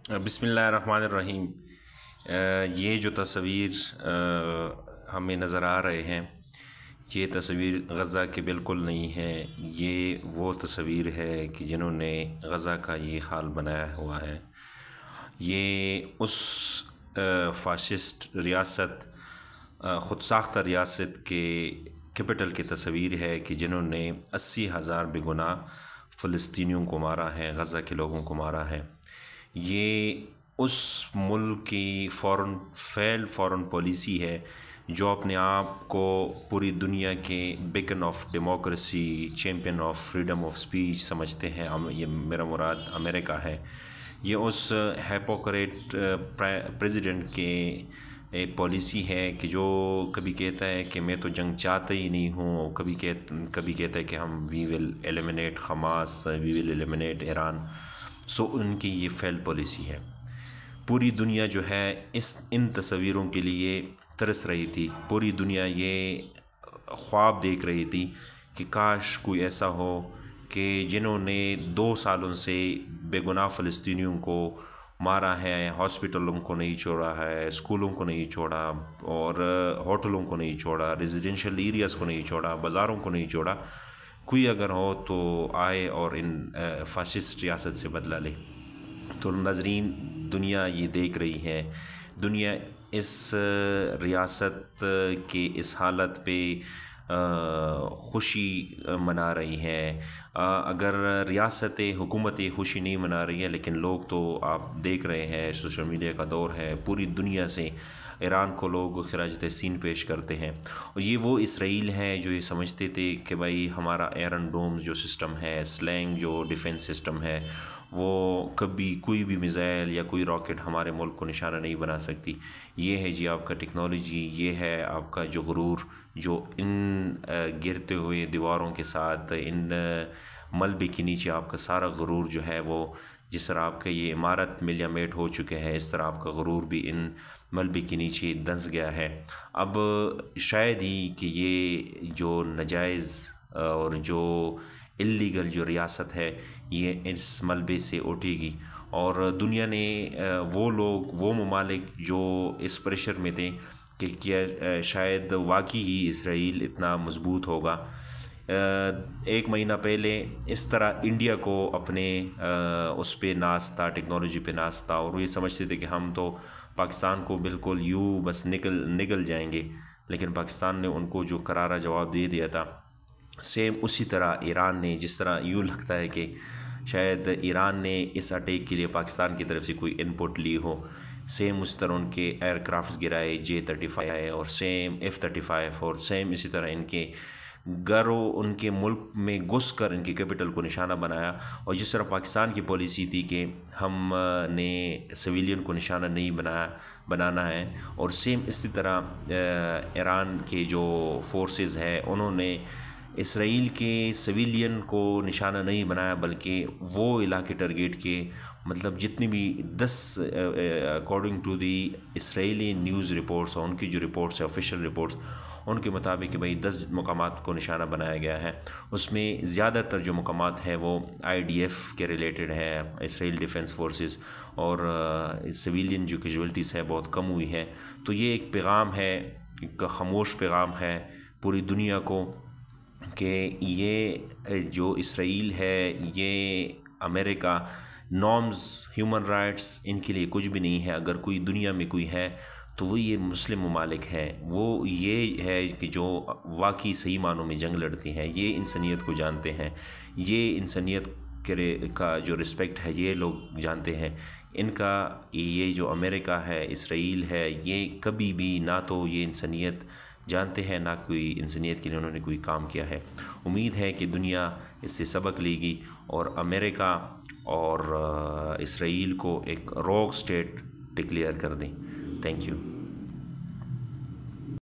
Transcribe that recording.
بسم اللہ الرحمن الرحیم۔ یہ جو تصویر ہمیں نظر آ رہے ہیں، یہ تصویر غزہ کے بالکل نہیں ہے۔ یہ وہ تصویر ہے کہ جنہوں نے غزہ کا یہ حال بنایا ہوا ہے۔ یہ اس فاشسٹ ریاست، خود ساختہ ریاست کے کیپٹل کی تصویر ہے کہ جنہوں نے 80,000 بے گناہ فلسطینیوں کو مارا ہے، غزہ کے لوگوں کو مارا ہے۔ یہ اس ملک کی فورن پالیسی ہے جو اپنے آپ کو پوری دنیا کے beacon of democracy, champion of freedom of speech سمجھتے ہیں۔ یہ میرا مراد امریکہ ہے۔ یہ اس ہیپوکریٹ پریزیڈنٹ کے پالیسی ہے کہ جو کبھی کہتا ہے کہ میں تو جنگ چاہتا ہی نہیں ہوں، کبھی کہتا ہے کہ ہم وی ول ایلیمنیٹ حماس، وی ول ایلیمنیٹ ایران۔ ان کی یہ فیل پالیسی ہے۔ پوری دنیا جو ہے ان تصویروں کے لیے ترس رہی تھی۔ پوری دنیا یہ خواب دیکھ رہی تھی کہ کاش کوئی ایسا ہو کہ جنہوں نے 2 سالوں سے بے گناہ فلسطینیوں کو مارا ہے، ہاسپٹلوں کو نہیں چھوڑا ہے، اسکولوں کو نہیں چھوڑا، اور ہوٹلوں کو نہیں چھوڑا، ریزیڈینشل ایریاز کو نہیں چھوڑا، بازاروں کو نہیں چھوڑا، کوئی اگر ہو تو آئے اور ان فاشسٹ ریاست سے بدلہ لے۔ تو ناظرین، دنیا یہ دیکھ رہی ہے، دنیا اس ریاست کے اس حالت پہ خوشی منا رہی ہے۔ اگر حکومت خوشی نہیں منا رہی ہے، لیکن لوگ تو آپ دیکھ رہے ہیں، سوشل میڈیا کا دور ہے، پوری دنیا سے ایران کو لوگ خراج تحسین پیش کرتے ہیں۔ اور یہ وہ اسرائیل ہے جو یہ سمجھتے تھے کہ بھائی ہمارا ایرن ڈوم جو سسٹم ہے، سلینگ جو ڈیفنس سسٹم ہے، وہ کبھی کوئی بھی میزائل یا کوئی راکٹ ہمارے ملک کو نشانہ نہیں بنا سکتی۔ یہ ہے جی آپ کا ٹیکنالوجی، یہ ہے آپ کا جو غرور، جو ان گرتے ہوئے دیواروں کے ساتھ، ان ملبے کے نیچے آپ کا سارا غرور جو ہے، وہ جس طرح آپ کا یہ عمارت ملیا میٹ ہو چکے ہے، اس طرح آپ کا غرور بھی ان ملبے کے نیچے دنس گیا ہے۔ اب شاید ہی کہ یہ جو ناجائز اور جو اللیگل جو ریاست ہے، یہ اس ملبے سے اٹھے گی، اور دنیا نے وہ ممالک جو اس پریشر میں تھے کہ کیا شاید واقعی ہی اسرائیل اتنا مضبوط ہوگا۔ 1 مہینہ پہلے اس طرح انڈیا کو اپنے اس پہ ناز تھا، ٹیکنالوجی پہ ناز تھا، اور وہ یہ سمجھتے تھے کہ ہم تو پاکستان کو بالکل بس نگل جائیں گے، لیکن پاکستان نے ان کو جو کرارا جواب دے دیا تھا۔ سیم اسی طرح ایران نے، جس طرح لگتا ہے کہ شاید ایران نے اس اٹیک کے لیے پاکستان کی طرف سے کوئی انپٹ لی ہو، سیم اسی طرح ان کے ایئر کرافٹس گرائے، J-35 آئے، اور سیم F-35، اور سیم اسی طرح ان کے ان کے ملک میں گھس کر ان کے کیپٹل کو نشانہ بنایا۔ اور جس طرح پاکستان کی پالیسی تھی کہ ہم نے سویلین کو نشانہ نہیں بنانا ہے، اور سیم اسی طرح ایران کے جو فورسز ہے انہوں نے اسرائیل کے سویلین کو نشانہ نہیں بنایا، بلکہ وہ علاقے ٹارگیٹ کے، مطلب جتنی بھی 10 according to the Israeli news reports, اور ان کی جو رپورٹس ہیں آفیشیل رپورٹس، ان کے مطابق کہ بھئی 10 مقامات کو نشانہ بنایا گیا ہے۔ اس میں زیادہ تر جو مقامات ہیں وہ IDF کے ریلیٹڈ ہے، اسرائیل ڈیفنس فورسز، اور سویلین جو کیجویلٹیز ہے بہت کم ہوئی ہے۔ تو یہ ایک پیغام ہے، ایک خاموش پیغام ہے پوری دنیا کو کہ یہ جو اسرائیل ہے، یہ امریکہ، نارمز، ہیومن رائٹس ان کے لیے کچھ بھی نہیں ہے۔ اگر کوئی دنیا میں کوئی ہے تو وہ یہ مسلم ممالک ہے، وہ یہ ہے کہ جو واقعی صحیح معنوں میں جنگ لڑتی ہیں، یہ انسانیت کو جانتے ہیں، یہ انسانیت کا جو رسپیکٹ ہے یہ لوگ جانتے ہیں۔ ان کا یہ جو امریکہ ہے، اسرائیل ہے، یہ کبھی بھی نہ تو یہ انسانیت جانتے ہیں، نہ کوئی انسانیت کے لیے انہوں نے کوئی کام کیا ہے۔ امید ہے کہ دنیا اس سے سبق لے گی، اور امریکہ اور اسرائیل کو ایک روگ اسٹیٹ ڈکلیئر کر دیں۔ Thank you.